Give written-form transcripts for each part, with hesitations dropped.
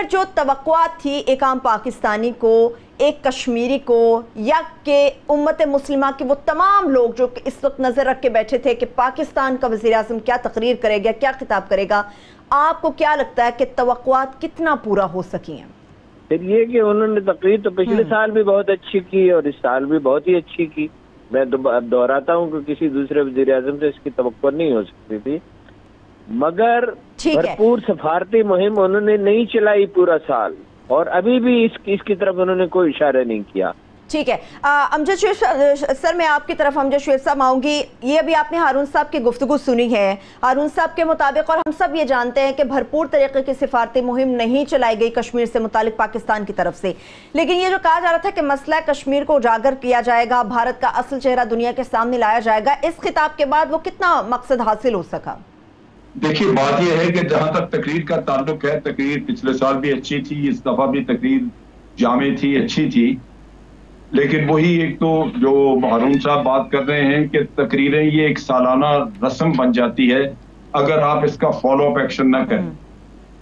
जो तवक्कुआत थी एक आम पाकिस्तानी को, एक कश्मीरी को, या कि उम्मत मुस्लिमा की वो तमाम लोग जो इस वक्त नज़र रख के बैठे थे कि पाकिस्तान का वज़ीर आज़म क्या तकरीर करेगा, क्या खिताब करेगा, आपको क्या लगता है कि तवक्कुआत कितना पूरा हो सकी हैं? फिर ये कि उन्होंने तकरीर तो पिछले साल भी बहुत अच्छी की और इस साल भी बहुत ही अच्छी की। मैं दोहराता हूँ कि किसी दूसरे वज़ीर आज़म से इसकी तवक्को नहीं हो सकती थी, मगर भरपूर सफारती मुहिम उन्होंने नहीं चलाई पूरा साल, और अभी भी इसकी तरफ उन्होंने कोई इशारा नहीं किया। ठीक है, अमजद शुएब सर, मैं आपकी तरफ अमजद शुएब साहब आऊँगी। ये अभी आपने हारून साहब की गुफ्तगू सुनी है। हारून साहब के मुताबिक, और हम सब ये जानते हैं कि भरपूर तरीके की सिफारती मुहिम नहीं चलाई गई कश्मीर से मुतालिक पाकिस्तान की तरफ से, लेकिन ये जो कहा जा रहा था कि मसला कश्मीर को उजागर किया जाएगा, भारत का असल चेहरा दुनिया के सामने लाया जाएगा, इस खिताब के बाद वो कितना मकसद हासिल हो सका? देखिए, बात यह है कि जहां तक तकरीर का ताल्लुक है, तकरीर पिछले साल भी अच्छी थी, इस दफा भी तकरीर जामे थी, अच्छी थी, लेकिन वही एक तो जो हारून साहब बात कर रहे हैं कि तकरीरें ये एक सालाना रस्म बन जाती है अगर आप इसका फॉलो अप एक्शन ना करें,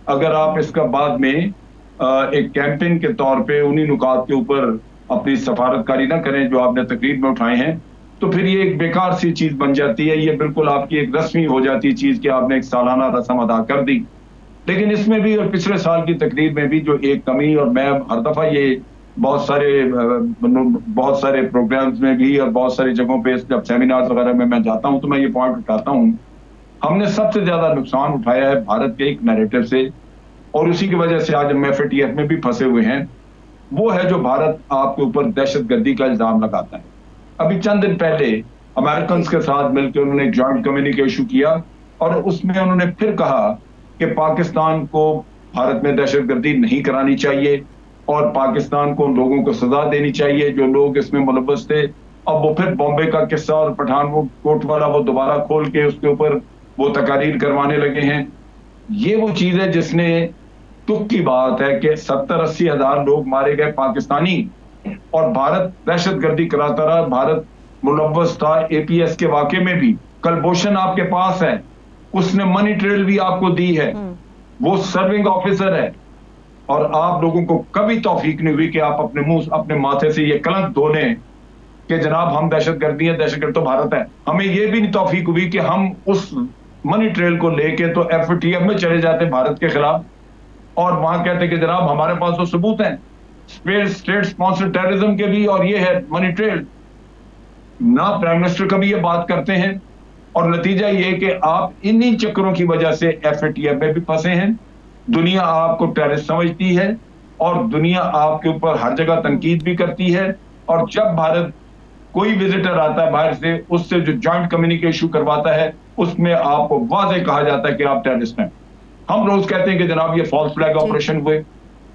अगर आप इसका बाद में एक कैंपेन के तौर पे उन्हीं नुकात के ऊपर अपनी सफारतकारी ना करें जो आपने तकरीर में उठाए हैं, तो फिर ये एक बेकार सी चीज बन जाती है। ये बिल्कुल आपकी एक रस्मी हो जाती है चीज कि आपने एक सालाना रस्म अदा कर दी। लेकिन इसमें भी और पिछले साल की तकरीर में भी जो एक कमी, और मैं हर दफा ये बहुत सारे प्रोग्राम्स में भी और बहुत सारी जगहों पे जब सेमिनार्स वगैरह में मैं जाता हूं तो मैं ये पॉइंट उठाता हूं, हमने सबसे ज्यादा नुकसान उठाया है भारत के एक नैरेटिव से, और उसी की वजह से आज हम एफएटीएफ में भी फंसे हुए हैं। वो है जो भारत आपके ऊपर दहशतगर्दी का इल्जाम लगाता है। अभी चंद दिन पहले अमेरिकन के साथ मिलकर उन्होंने एक जॉइंट कम्युनिके इशू किया, और उसमें उन्होंने फिर कहा कि पाकिस्तान को भारत में दहशतगर्दी नहीं करानी चाहिए और पाकिस्तान को उन लोगों को सजा देनी चाहिए जो लोग इसमें मुलव्वस थे। अब वो फिर बॉम्बे का किस्सा और पठानकोट वाला वो दोबारा खोल के उसके ऊपर वो तकारीर करवाने लगे हैं। ये वो चीज है जिसने, दुख की बात है कि 70-80 हजार लोग मारे गए पाकिस्तानी, और भारत दहशतगर्दी कराता रहा, भारत मुलव्वस था एपीएस के वाक़े में भी। कलभूषण आपके पास है, उसने मनी ट्रेल भी आपको दी है, वो सर्विंग ऑफिसर है, और आप लोगों को कभी तौफीक नहीं हुई कि आप अपने मुंह अपने माथे से ये कलंक धो लें कि जनाब हम दहशतगर्दी है, दहशतगर्द तो भारत है। हमें ये भी नहीं तौफीक हुई कि हम उस मनी ट्रेल को लेके तो एफएटीएफ में चले जाते भारत के खिलाफ, और वहां कहते कि जनाब हमारे पास तो सबूत हैं स्टेट स्पॉन्सर्ड टेररिज्म के भी, और ये है मनी ट्रेल। ना प्राइम मिनिस्टर कभी ये बात करते हैं, और नतीजा ये कि आप इन्हीं चक्करों की वजह से एफएटीएफ में भी फंसे हैं। दुनिया आपको टेररिस्ट समझती है, और दुनिया आपके ऊपर हर जगह तनकीद भी करती है, और जब भारत कोई विजिटर आता है बाहर से, उससे जो जॉइंट कम्युनिके इशू करवाता है उसमें आपको वाज़ेह कहा जाता है कि आप टेररिस्ट हैं। हम रोज कहते हैं कि जनाब ये फॉल्स फ्लैग ऑपरेशन हुए,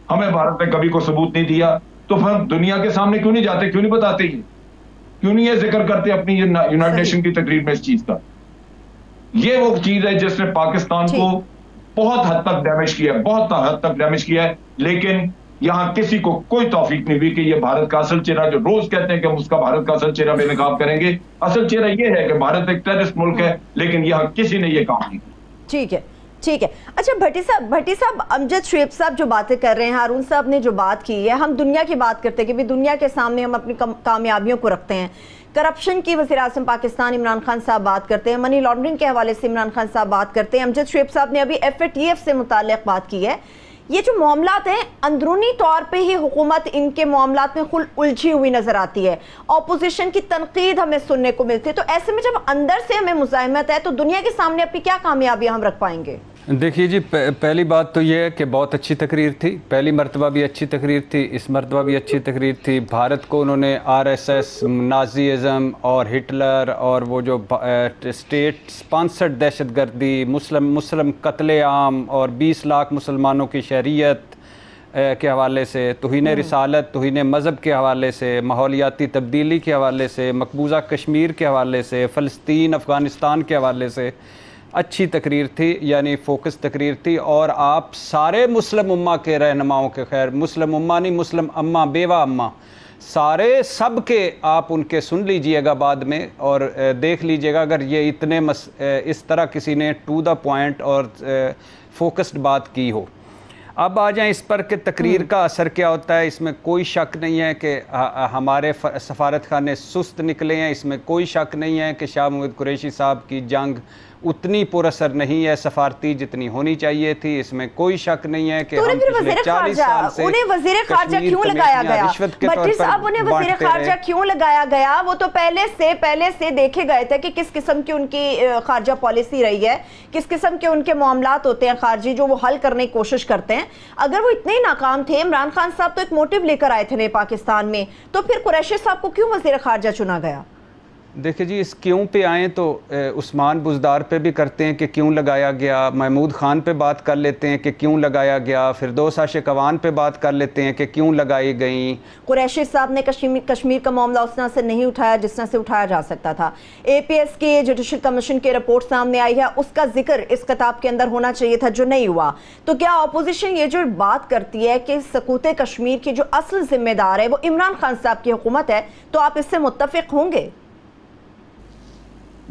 हमें भारत ने कभी कोई सबूत नहीं दिया, तो फिर दुनिया के सामने क्यों नहीं जाते, क्यों नहीं बताते, क्यों नहीं ये जिक्र करते अपनी यूनाइटेड नेशन की तकरीर में इस चीज का। ये वो चीज है जिसने पाकिस्तान को बहुत हद तक डैमेज किया है, बहुत हद तक डैमेज किया है, लेकिन यहाँ किसी को कोई तौफीक नहीं हुई कि ये भारत का असल चेहरा, जो रोज कहते हैं कि हम उसका भारत का असल चेहरा बेनकाब करेंगे, असल चेहरा ये है कि भारत एक टेररिस्ट मुल्क है, लेकिन यहाँ किसी ने ये काम नहीं किया। ठीक है, ठीक है। अच्छा भट्टी साहब, अमजद शुएब साहब जो बातें कर रहे हैं, हारून साहब ने जो बात की है, हम दुनिया की बात करते हैं कि भी दुनिया के सामने हम अपनी कामयाबियों को रखते हैं। करप्शन की वज़ीर आज़म पाकिस्तान इमरान खान साहब बात करते हैं, मनी लॉन्ड्रिंग के हवाले से इमरान खान साहब बात करते हैं, अमजद शुएब साहब ने अभी एफएटीएफ से मुताल्लिक़ बात की है। ये जो मामलात हैं, अंदरूनी तौर पे ही हुकूमत इनके मामलात में खुल उलझी हुई नजर आती है, ऑपोजिशन की तनकीद हमें सुनने को मिलती है। तो ऐसे में जब अंदर से हमें मुज़ाहिमत है तो दुनिया के सामने अपनी क्या कामयाबियां हम रख पाएंगे? देखिए जी, पहली बात तो ये है कि बहुत अच्छी तकरीर थी, पहली मरतबा भी अच्छी तकरीर थी, इस मरतबा भी अच्छी तकरीर थी। भारत को उन्होंने आरएसएस, नाज़ीज़म और हिटलर और वो जो स्टेट स्पॉन्सर्ड दहशतगर्दी, मुस्लिम कत्लेआम और 20 लाख मुसलमानों की शरीयत के हवाले से, तौहीन रिसालत, तौहीन मज़हब के हवाले से, माहौलियाती तब्दीली के हवाले से, मकबूजा कश्मीर के हवाले से, फ़लस्तीन अफ़गानिस्तान के हवाले से अच्छी तकरीर थी, यानी फ़ोकस तकरीर थी। और आप सारे मुस्लिम उम्मा के रहनुमाओं के, खैर मुस्लिम उम्मा नहीं, मुस्लिम अम्मा, बेवा अम्मा, सारे सब के आप उनके सुन लीजिएगा बाद में और देख लीजिएगा अगर ये इतने इस तरह किसी ने टू द पॉइंट और फोकस्ड बात की हो। اب آ جائیں اس پر کہ تقریر کا اثر کیا ہوتا ہے. اس میں کوئی شک نہیں ہے کہ ہمارے سفارت خانے سست نکلے ہیں. اس میں کوئی شک نہیں ہے کہ شاہ محمود قریشی صاحب کی جنگ اتنی پر اثر نہیں ہے سفارتی جتنی ہونی چاہیے تھی. اس میں کوئی شک نہیں ہے کہ ہم پچھلے 40 سال سے انہیں وزیر خارجہ کیوں لگایا گیا؟ بھٹی صاحب انہیں وزیر خارجہ کیوں لگایا گیا؟ وہ تو پہلے سے دیکھے گئے تھے کہ کس قسم کی ان کی خارجہ پالیسی رہی ہے, کس قسم کے ان کے معاملات ہوتے ہیں خارجی جو وہ حل کرنے کی کوشش کرتے ہیں. اگر وہ اتنے ہی ناکام تھے, عمران خان صاحب تو ایک موٹیو لے کر آئے تھے نئے پاکستان میں, تو پھر قریشی صاحب کو کیوں وزیر خارجہ چنا گیا؟ دیکھیں جی, اس کیوں پہ آئیں تو عثمان بزدار پہ بھی کرتے ہیں کہ کیوں لگایا گیا, محمود خان پہ بات کر لیتے ہیں کہ کیوں لگایا گیا, فردوس عاشق اعوان پہ بات کر لیتے ہیں کہ کیوں لگائی گئیں. قریشی صاحب نے کشمیر کا معاملہ اس طرح سے نہیں اٹھایا جس طرح سے اٹھایا جا سکتا تھا. اے پی ایس کی جوڈیشل کمیشن کی رپورٹ سامنے آئی ہے, اس کا ذکر اس کتاب کے اندر ہونا چاہیے تھا جو نہیں ہوا. تو کیا اپوزیشن یہ جو بات کرتی ہے کہ سقوط کشمیر کی جو اصل ذمہ دار ہے وہ عمران خان صاحب کی حکومت ہے, تو آپ اس سے متفق ہوں گے؟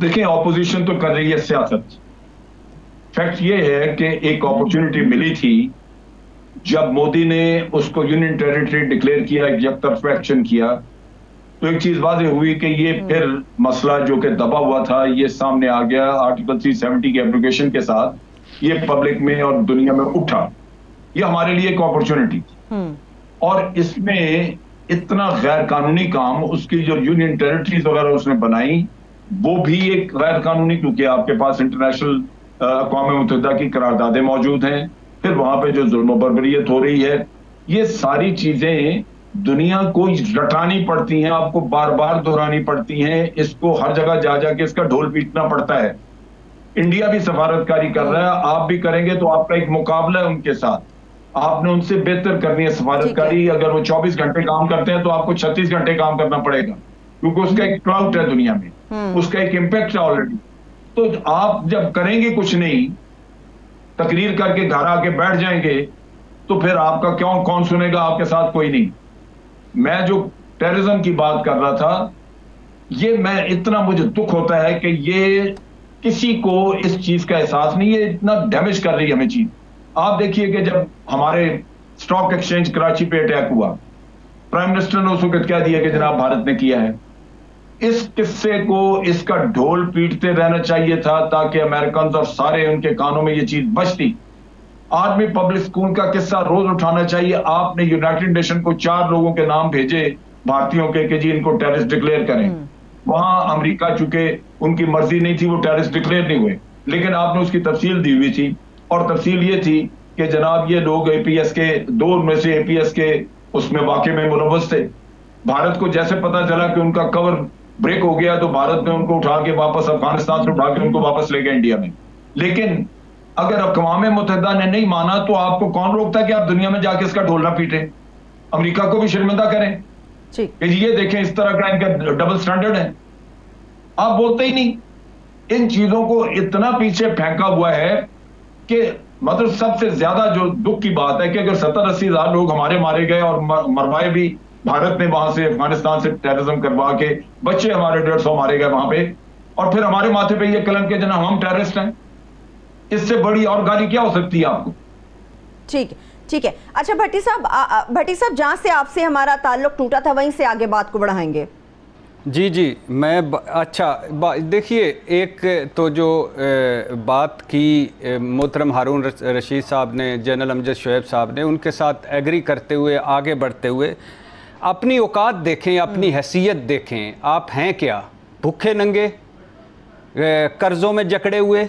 دیکھیں, اپوزیشن تو کر رہی ہے سیاست. فیکٹ یہ ہے کہ ایک اپورچونٹی ملی تھی جب مودی نے اس کو یونین ٹیریٹری ڈکلیئر کیا, یک طرفہ ایکشن کیا, تو ایک چیز واضح ہوئی کہ یہ پھر مسئلہ جو کہ دبا ہوا تھا یہ سامنے آ گیا. آرٹیکل 370 کی ایپلیکیشن کے ساتھ یہ پبلک میں اور دنیا میں اٹھا. یہ ہمارے لیے ایک اپورچونٹی تھی, اور اس میں اتنا غیر قانونی کام, اس کی جو یونین ٹیریٹریز وغیرہ اس نے بنائی وہ بھی ایک غیر قانونی, کیونکہ آپ کے پاس انٹرنیشنل اقوام متحدہ کی قراردادیں موجود ہیں, پھر وہاں پہ جو ظلم و بربریت ہو رہی ہے, یہ ساری چیزیں دنیا کو رٹانی پڑتی ہیں, آپ کو بار بار دہرانی پڑتی ہیں, اس کو ہر جگہ جا جا کے اس کا ڈھول پیٹنا پڑتا ہے. انڈیا بھی سفارتکاری کر رہا ہے, آپ بھی کریں گے تو آپ کا ایک مقابلہ ہے ان کے ساتھ. آپ نے ان سے بہتر کرنی ہے سفارتکاری. اگر وہ 24 گھنٹے کام کرتے ہیں تو آپ کو 36 گھنٹے کام کرنا پڑے گا, کیونکہ اس کا ایک کلاؤٹ ہے دنیا میں, اس کا ایک امپیکٹ ہے آلریڈی. تو آپ جب کریں گے کچھ نہیں, تقریر کر کے گھر آ کے بیٹھ جائیں گے, تو پھر آپ کا کون سنے گا؟ آپ کے ساتھ کوئی نہیں. میں جو ٹیررزم کی بات کر رہا تھا, یہ میں اتنا مجھے دکھ ہوتا ہے کہ یہ کسی کو اس چیز کا احساس نہیں ہے, اتنا ڈیمیج کر رہی ہے ہمیں چیز. آپ دیکھیے کہ جب ہمارے اسٹاک ایکسچینج کراچی پہ اٹیک ہوا, پرائم منسٹر نے اس وقت کہہ دیا کہ جناب بھارت نے کیا ہے. اس قصے کو, اس کا ڈھول پیٹتے رہنا چاہیے تھا تاکہ امریکنز اور سارے ان کے کانوں میں یہ چیز بچتی. آرمی پبلک اسکول کا قصہ روز اٹھانا چاہیے. آپ نے یونائٹڈ نیشن کو 4 لوگوں کے نام بھیجے بھارتیوں کے کہ جی ان کو ٹیررسٹ ڈکلیئر کریں. وہاں امریکہ چونکہ ان کی مرضی نہیں تھی وہ ٹیررسٹ ڈکلیئر نہیں ہوئے, لیکن آپ نے اس کی تفصیل دی ہوئی تھی, اور تفصیل یہ تھی کہ جناب یہ لوگ اے پی ایس کے 2 میں سے اے پی ایس کے اس میں واقع میں ملوث تھے. بھارت کو جیسے پتا چلا کہ ان کا کور بریک ہو گیا تو بھارت نے ان کو اٹھا کے واپس افغانستان سے اٹھا کے ان کو واپس لے گیا انڈیا میں. لیکن اگر اقوام متحدہ نے نہیں مانا تو آپ کو کون روکتا کہ آپ دنیا میں جا کے اس کا ڈھول نہ پیٹیں, امریکہ کہ بھی شرمندہ کریں کہ یہ دیکھیں اس طرح کا ان کا ڈبل سٹینڈرڈ ہے. آپ بولتے ہی نہیں. ان چیزوں کو اتنا پیچھے پھینکا ہوا ہے کہ مطلب سب سے زیادہ جو دکھ کی بات ہے کہ اگر 70-80 ہزار لوگ ہمارے مارے گئے اور مروائے بھی بھارت نے وہاں سے افغانستان سے ٹیررزم کروا کے, بچے ہمارے 150 مارے گئے وہاں پہ, اور پھر ہمارے ماتھے پہ یہ کلم کہ جناب ہم ٹیررسٹ ہیں. اس سے بڑی اور گالی کیا ہو سکتی ہے آپ کو؟ ٹھیک ہے. اچھا بھٹی صاحب جہاں سے آپ سے ہمارا تعلق ٹوٹا تھا وہیں سے آگے بات کو بڑھائیں گے. جی میں اچھا دیکھیے, ایک تو جو بات کی محترم ہارون رشید صاحب نے, جنرل امجد شعیب صاحب نے, ان کے ساتھ ایگری کرتے ہوئے آگے بڑھتے ہوئے اپنی اوقات دیکھیں, اپنی حیثیت دیکھیں. آپ ہیں کیا؟ بھوکے ننگے, قرضوں میں جکڑے ہوئے.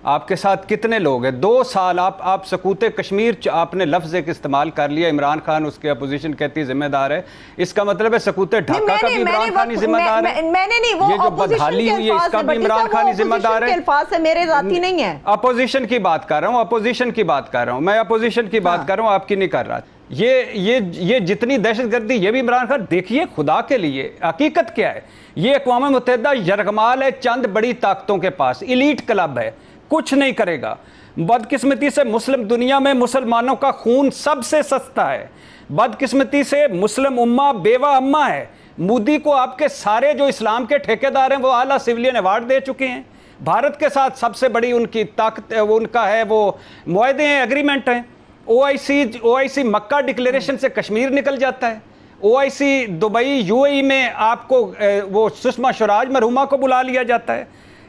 آپ کے ساتھ کتنے لوگ ہیں؟ 2 سال آپ سقوط کشمیر آپ نے لفظ ایک استعمال کر لیا, عمران خان اس کے اپوزیشن کہتی ذمہ دار ہے, اس کا مطلب ہے سقوط ڈھاکہ کا بھی عمران خان ہی ذمہ دار ہے. یہ جو بدحالی ہوئی ہے اس کا بھی عمران خان ہی ذمہ دار ہے. الفاظ سے میرے ذاتی نہیں ہے, اپوزیشن کی بات کر رہا ہوں, میں اپوزیشن کی بات کر رہا ہوں, آپ کی نہیں کر رہا. یہ جتنی دہشت گردی یہ بھی عمران خان. دیکھیے خدا کے لیے حقیقت کیا ہے, یہ اقوام متحدہ یرغمال ہے چند بڑی طاقتوں کے پاس, ایلیٹ کلب ہے, کچھ نہیں کرے گا. بدقسمتی سے مسلم دنیا میں مسلمانوں کا خون سب سے سستا ہے. بدقسمتی سے مسلم امہ بیوہ امہ ہے. مودی کو آپ کے سارے جو اسلام کے ٹھیکیدار ہیں وہ اعلیٰ سویلین ایوارڈ دے چکے ہیں. بھارت کے ساتھ سب سے بڑی ان کی طاقت ان کا ہے وہ معاہدے ہیں, ایگریمنٹ ہیں. OIC मक्का डिक्लेरेशन से कश्मीर निकल जाता है, OIC दुबई UAE में आपको वो सुषमा स्वराज मरहुमा को बुला लिया जाता है।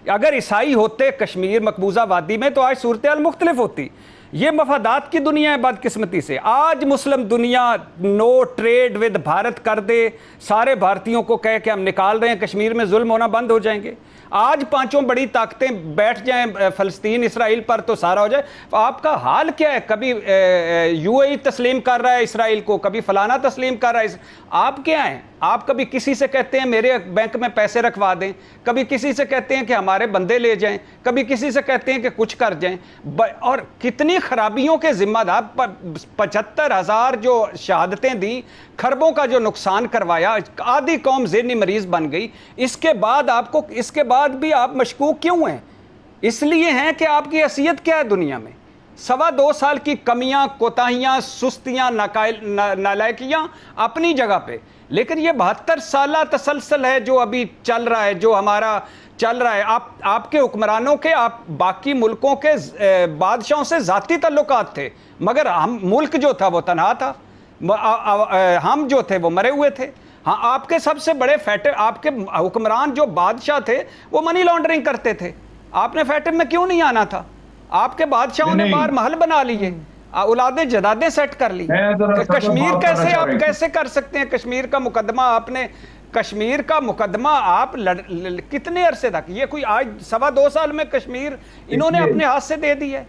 अगर ईसाई होते कश्मीर मकबूजा वादी में तो आज सूरत हाल मुख्तलिफ होती। ये मफादात की दुनिया है बदकिस्मती से। आज मुस्लिम दुनिया नो ट्रेड विद भारत कर दे, सारे भारतीयों को कह के हम निकाल रहे हैं, कश्मीर में जुल्म होना बंद हो जाएंगे। आज पांचों बड़ी ताकतें बैठ जाएं फ़लस्तीन इसराइल पर तो सारा हो जाए। आपका हाल क्या है? कभी UAE तस्लीम कर रहा है इसराइल को, कभी फलाना तस्लीम कर रहा है। आप क्या हैं? आप कभी किसी से कहते हैं मेरे बैंक में पैसे रखवा दें, कभी किसी से कहते हैं कि हमारे बंदे ले जाएं, कभी किसी से कहते हैं कि कुछ कर जाएं। और कितनी खराबियों के जिम्मेदार 75,000 जो शहादतें दी, खरबों का जो नुकसान करवाया, आधी कौम ज़हनी मरीज बन गई। इसके बाद भी आप मशकूक क्यों हैं? इसलिए हैं कि आपकी हैसियत क्या है दुनिया में। 2.25 साल की कमियां, कोताहियां, सुस्तियां, नालायकियां अपनी जगह पे, लेकिन ये 72 साला तसलसल है जो अभी चल रहा है, जो हमारा चल रहा है। आपके हुक्मरानों के, आप बाकी मुल्कों के बादशाहों से ज़ाती ताल्लुकात थे, मगर हम मुल्क जो था वो तनहा था, हम जो थे वो मरे हुए थे। हाँ, आपके सबसे बड़े फैटर, आपके हुक्मरान जो बादशाह थे वो मनी लॉन्ड्रिंग करते थे। आपने फैटर में क्यों नहीं आना था? आपके बादशाहों ने बाहर महल बना लिए, औलादे जदादें सेट कर ली। कश्मीर कैसे आप कैसे कर सकते हैं? कश्मीर का मुकदमा आप कितने अरसे तक, ये कोई आज 2.25 साल में कश्मीर इन्होंने अपने हाथ से दे दी है।